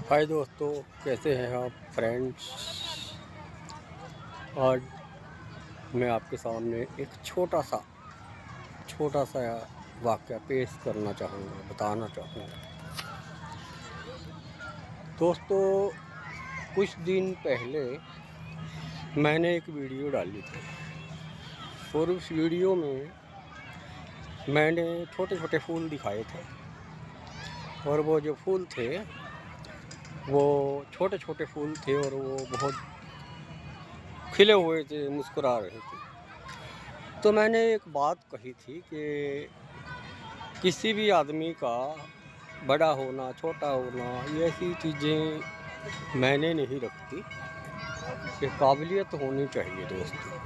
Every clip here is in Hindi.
हाय दोस्तों, कैसे हैं आप फ्रेंड्स। आज मैं आपके सामने एक छोटा सा वाक़या पेश करना चाहूँगा, बताना चाहूँगा। दोस्तों, कुछ दिन पहले मैंने एक वीडियो डाली थी और उस वीडियो में मैंने छोटे छोटे फूल दिखाए थे और वो जो फूल थे वो छोटे छोटे फूल थे और वो बहुत खिले हुए थे, मुस्कुरा रहे थे। तो मैंने एक बात कही थी कि किसी भी आदमी का बड़ा होना, छोटा होना, ये ऐसी चीज़ें मैंने नहीं रखती कि काबिलियत होनी चाहिए दोस्तों।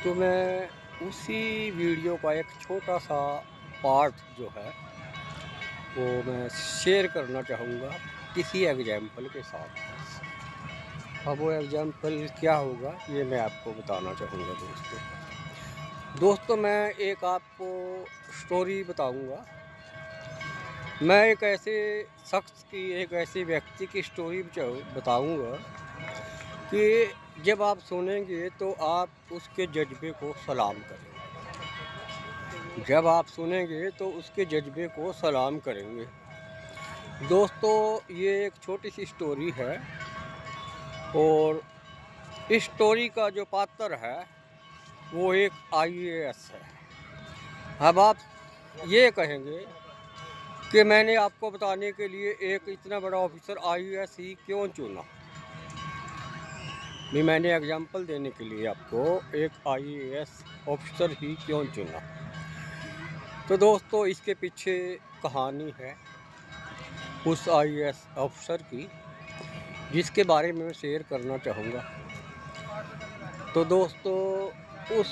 तो मैं उसी वीडियो का एक छोटा सा पार्ट जो है वो मैं शेयर करना चाहूँगा किसी एग्जाम्पल के साथ। अब वो एग्जाम्पल क्या होगा ये मैं आपको बताना चाहूँगा दोस्तों। मैं एक आपको स्टोरी बताऊँगा। मैं एक ऐसे शख्स की, एक ऐसे व्यक्ति की स्टोरी बताऊँगा कि जब आप सुनेंगे तो आप उसके जज्बे को सलाम करेंगे। जब आप सुनेंगे तो उसके जज्बे को सलाम करेंगे। दोस्तों, ये एक छोटी सी स्टोरी है और इस स्टोरी का जो पात्र है वो एक आईएएस है। अब आप ये कहेंगे कि मैंने आपको बताने के लिए एक इतना बड़ा ऑफिसर आईएएस ही क्यों चुना। भी मैंने एग्जांपल देने के लिए आपको एक आईएएस ऑफिसर ही क्यों चुना। तो दोस्तों, इसके पीछे कहानी है उस आईएएस ऑफिसर की, जिसके बारे में मैं शेयर करना चाहूँगा। तो दोस्तों, उस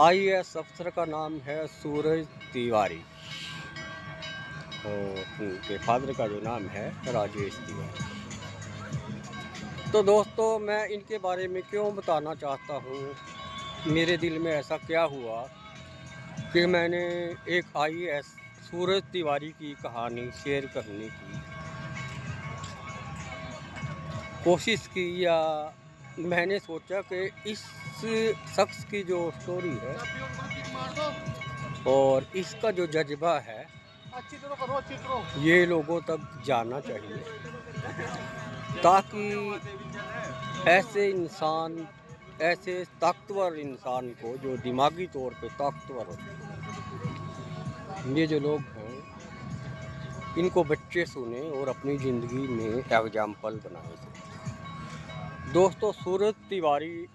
आईएएस अफसर का नाम है सूरज तिवारी और उनके फादर का जो नाम है राजेश तिवारी। तो दोस्तों, मैं इनके बारे में क्यों बताना चाहता हूँ, मेरे दिल में ऐसा क्या हुआ कि मैंने एक आईएएस सूरज तिवारी की कहानी शेयर करने की कोशिश की, या मैंने सोचा कि इस शख्स की जो स्टोरी है और इसका जो जज्बा है ये लोगों तक जाना चाहिए, ताकि ऐसे इंसान, ऐसे ताकतवर इंसान को जो दिमागी तौर पे ताकतवर होते हैं, ये जो लोग हैं इनको बच्चे सुने और अपनी ज़िंदगी में एग्जाम्पल बनाए थे। दोस्तों, सूरज तिवारी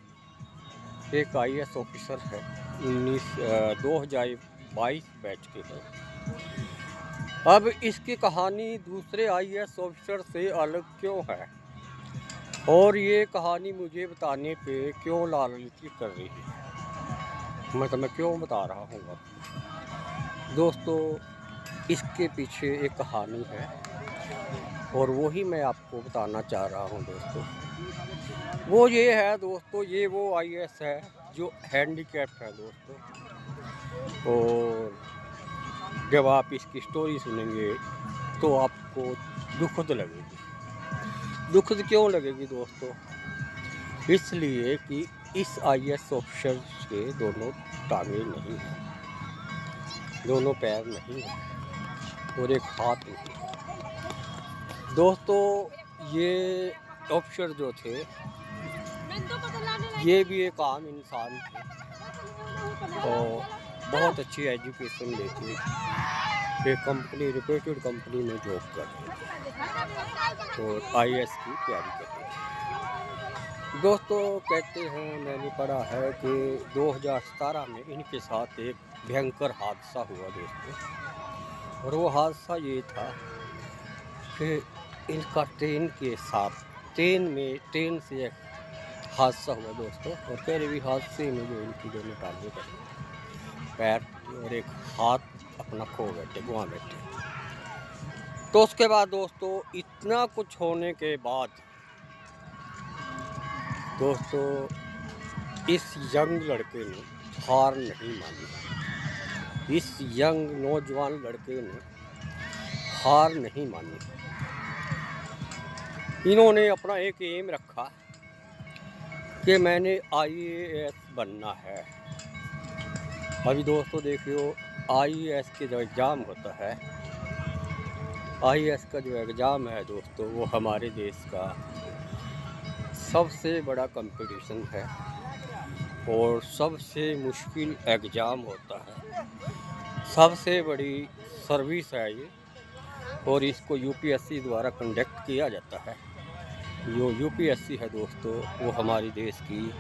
एक आईएएस ऑफिसर है, 2022 बैच के हैं। अब इसकी कहानी दूसरे आईएएस ऑफिसर से अलग क्यों है और ये कहानी मुझे बताने पे क्यों लालची कर रही है, मैं क्यों बता रहा हूँ दोस्तों। इसके पीछे एक कहानी है और वही मैं आपको बताना चाह रहा हूँ दोस्तों। वो ये है दोस्तों, ये वो आईएएस है जो हैंडीकैप्ड है दोस्तों। और जब आप इसकी स्टोरी सुनेंगे तो आपको दुखद लगेगी। दुखद क्यों लगेगी दोस्तों? इसलिए कि इस आईएएस ऑफिसर के दोनों टांगे नहीं हैं, दोनों पैर नहीं हैं और एक हाथ नहीं है। दोस्तों, ये ऑफिसर जो थे ये भी एक आम इंसान थे और बहुत अच्छी एजुकेशन लेके एक कंपनी, रिप्यूटेड कंपनी में जॉब कर रहे थे और आईएएस की तैयारी कर रहे थे। दोस्तों, कहते हैं, मैंने पढ़ा है कि 2017 में इनके साथ एक भयंकर हादसा हुआ दोस्तों। और वो हादसा ये था कि इनका ट्रेन से एक हादसा हुआ दोस्तों। और पहले भी हादसे में जो इनकी दोनों टांगे पैर और एक हाथ अपना गुआ बैठे। तो उसके बाद दोस्तों, इतना कुछ होने के बाद दोस्तों, इस यंग लड़के ने हार नहीं मानी। इस यंग नौजवान लड़के ने हार नहीं मानी इन्होंने अपना एक एम रखा कि मैंने IAS बनना है। अभी दोस्तों देखियो, IAS के जो एग्ज़ाम होता है, IAS का जो एग्ज़ाम है दोस्तों, वो हमारे देश का सबसे बड़ा कंपटीशन है और सबसे मुश्किल एग्ज़ाम होता है। सबसे बड़ी सर्विस है ये और इसको UPSC द्वारा कंडक्ट किया जाता है। जो UPSC है दोस्तों, वो हमारे देश की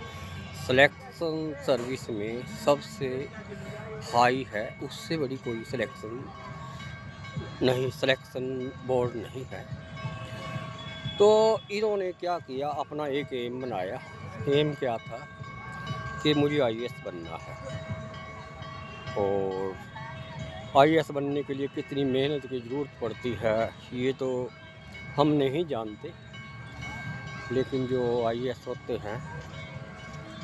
सिलेक्शन सर्विस में सबसे हाई है। उससे बड़ी कोई सिलेक्शन बोर्ड नहीं है। तो इन्होंने क्या किया, अपना एक एम बनाया। एम क्या था कि मुझे IAS बनना है। और IAS बनने के लिए कितनी मेहनत की ज़रूरत पड़ती है ये तो हम नहीं जानते, लेकिन जो IAS होते हैं,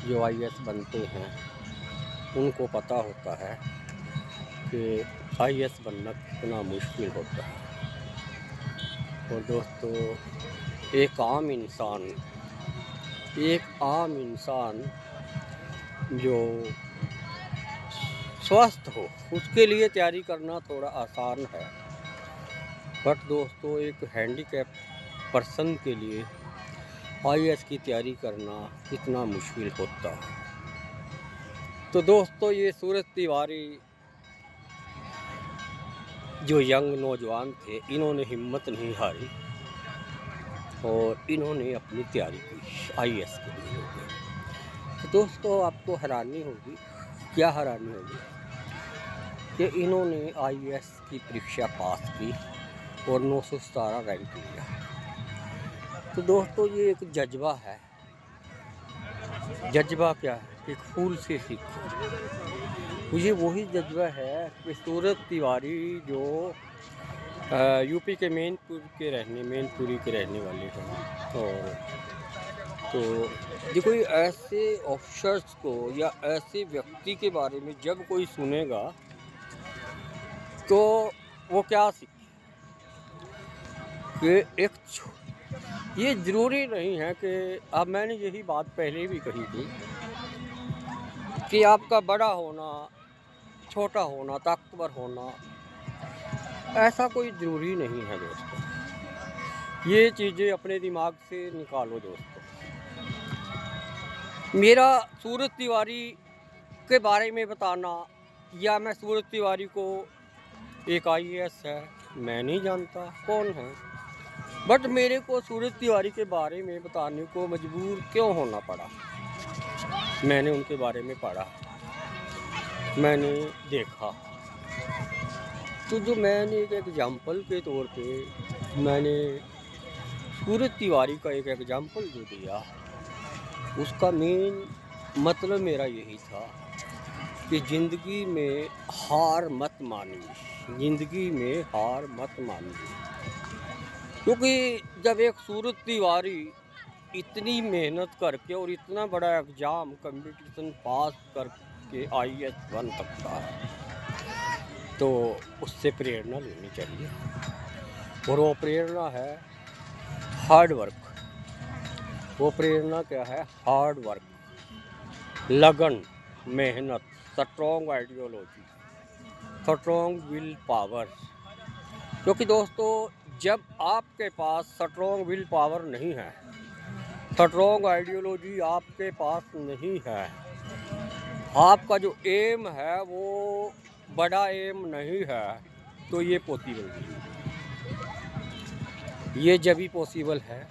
जो IAS बनते हैं, उनको पता होता है कि IAS बनना कितना मुश्किल होता है। और दोस्तों, एक आम इंसान जो स्वस्थ हो, उसके लिए तैयारी करना थोड़ा आसान है, बट दोस्तों एक हैंडीकैप पर्सन के लिए IAS की तैयारी करना कितना मुश्किल होता है। तो दोस्तों, ये सूरज तिवारी जो यंग नौजवान थे, इन्होंने हिम्मत नहीं हारी और इन्होंने अपनी तैयारी की IAS के लिए। तो दोस्तों, आपको हैरानी होगी, क्या हैरानी होगी कि इन्होंने IAS की परीक्षा पास की और 917 रैंक लिया। तो दोस्तों, ये एक जज्बा है। जज्बा क्या है? एक फूल से सीखो। ये वही जज्बा है कि सूरज तिवारी जो UP के मैनपुरी के रहने वाले हैं। और तो ये कोई ऐसे ऑफिसर्स को या ऐसे व्यक्ति के बारे में जब कोई सुनेगा तो वो क्या सीखे कि ये ज़रूरी नहीं है कि अब मैंने यही बात पहले भी कही थी कि आपका बड़ा होना, छोटा होना, ताकतवर होना, ऐसा कोई ज़रूरी नहीं है दोस्तों। ये चीज़ें अपने दिमाग से निकालो दोस्तों। मेरा सूरज तिवारी के बारे में बताना या मैं सूरज तिवारी को एक IAS है, मैं नहीं जानता कौन है, बट मेरे को सूरज तिवारी के बारे में बताने को मजबूर क्यों होना पड़ा। मैंने उनके बारे में पढ़ा, मैंने देखा, तो जो मैंने एक एग्जाम्पल के तौर पे मैंने सूरज तिवारी का एक एग्जाम्पल जो दिया, उसका मेन मतलब मेरा यही था कि ज़िंदगी में हार मत मानिए, ज़िंदगी में हार मत मानिए। क्योंकि जब एक सूरज तिवारी इतनी मेहनत करके और इतना बड़ा एग्ज़ाम कंपटीशन पास करके IAS बन सकता है, तो उससे प्रेरणा लेनी चाहिए। और वो प्रेरणा है हार्ड वर्क। वो प्रेरणा क्या है? हार्ड वर्क, लगन, मेहनत, strong ideology, strong will power. क्योंकि दोस्तों, जब आपके पास स्ट्रॉन्ग विल पावर नहीं है, स्ट्रॉन्ग आइडियोलॉजी आपके पास नहीं है, आपका जो एम है वो बड़ा एम नहीं है, तो ये पॉसिबल नहीं। ये जब ही पॉसिबल है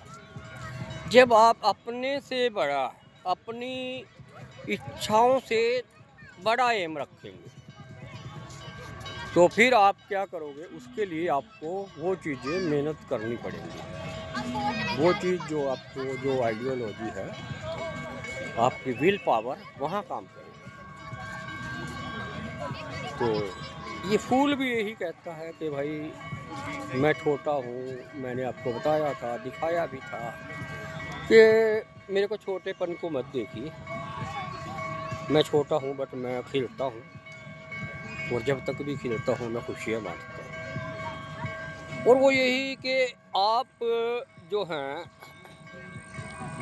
जब आप अपने से बड़ा, अपनी इच्छाओं से बड़ा एम रखेंगे। तो फिर आप क्या करोगे? उसके लिए आपको वो चीज़ें मेहनत करनी पड़ेंगी। वो चीज़ जो आपको, जो आइडियोलॉजी है, आपकी विल पावर, वहाँ काम करेगी। तो ये फूल भी यही कहता है कि भाई मैं छोटा हूँ, मैंने आपको बताया था, दिखाया भी था कि मेरे को छोटेपन को मत देखिए। मैं छोटा हूँ बट मैं खिलता हूँ और जब तक भी खिलता हूँ मैं खुशियाँ बांटता हूँ। और वो यही कि आप जो हैं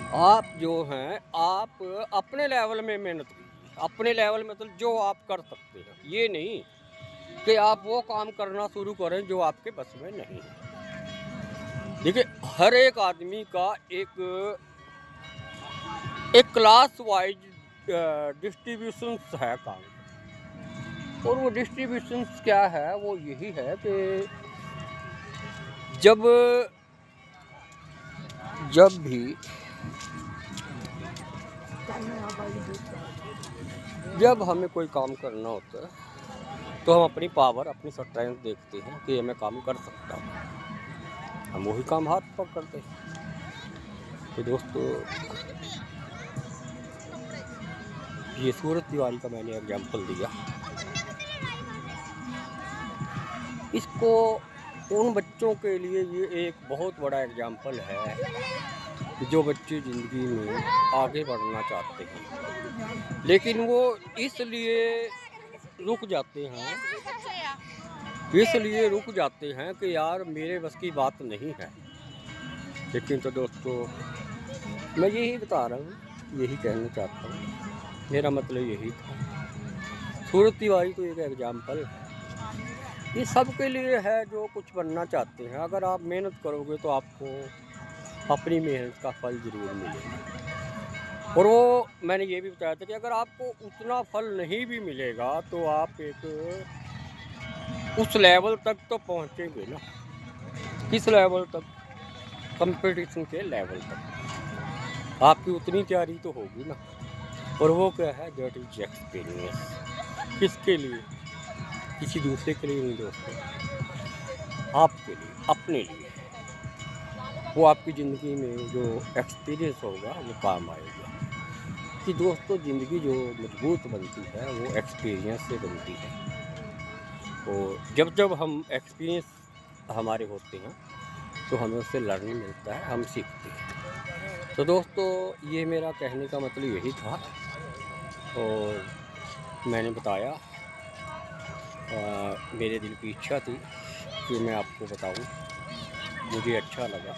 आप जो हैं आप अपने लेवल में मेहनत कीजिए, अपने लेवल में मतलब जो आप कर सकते हैं, ये नहीं कि आप वो काम करना शुरू करें जो आपके बस में नहीं है। देखिए हर एक आदमी का एक क्लास वाइज डिस्ट्रीब्यूशंस है काम, और वो डिस्ट्रीब्यूशंस क्या है, वो यही है कि जब हमें कोई काम करना होता है तो हम अपनी पावर, अपनी स्ट्रेंथ देखते हैं कि ये मैं काम कर सकता हूँ, हम वही काम हाथ पकड़ करते हैं। तो दोस्तों ये सूरज तिवारी का मैंने एग्जाम्पल दिया, इसको उन बच्चों के लिए ये एक बहुत बड़ा एग्जाम्पल है जो बच्चे ज़िंदगी में आगे बढ़ना चाहते हैं, लेकिन वो इसलिए रुक जाते हैं कि यार मेरे बस की बात नहीं है। लेकिन तो दोस्तों मैं यही बता रहा हूँ, यही कहना चाहता हूँ, मेरा मतलब यही था। सूरज तिवारी तो एक एग्जाम्पल है, ये सब के लिए है जो कुछ बनना चाहते हैं। अगर आप मेहनत करोगे तो आपको अपनी मेहनत का फल ज़रूर मिलेगा। और वो मैंने ये भी बताया था कि अगर आपको उतना फल नहीं भी मिलेगा तो आप उस लेवल तक तो पहुँचेंगे ना। किस लेवल तक? कंपटीशन के लेवल तक आपकी उतनी तैयारी तो होगी ना। और वो क्या है, दैट इज एक्सपीरियंस। किसके लिए? किसी दूसरे के लिए नहीं दोस्तों, आपके लिए, अपने लिए। वो आपकी ज़िंदगी में जो एक्सपीरियंस होगा वो काम आएगा। कि दोस्तों ज़िंदगी जो मजबूत बनती है वो एक्सपीरियंस से बनती है। और जब हम एक्सपीरियंस हमारे होते हैं तो हमें उससे लर्निंग मिलता है, हम सीखते हैं। तो दोस्तों ये मेरा कहने का मतलब यही था, और मैंने बताया, मेरे दिल की इच्छा थी कि मैं आपको बताऊं। मुझे अच्छा लगा,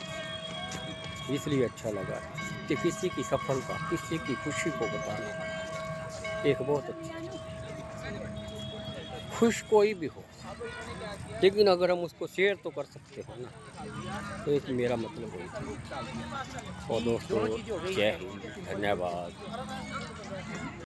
इसलिए अच्छा लगा कि किसी की सफलता, किसी की खुशी को बताना एक बहुत अच्छी, खुश कोई भी हो, लेकिन अगर हम उसको शेयर तो कर सकते हैं ना। तो एक मेरा मतलब वही था। और दोस्तों जय हिंद, धन्यवाद।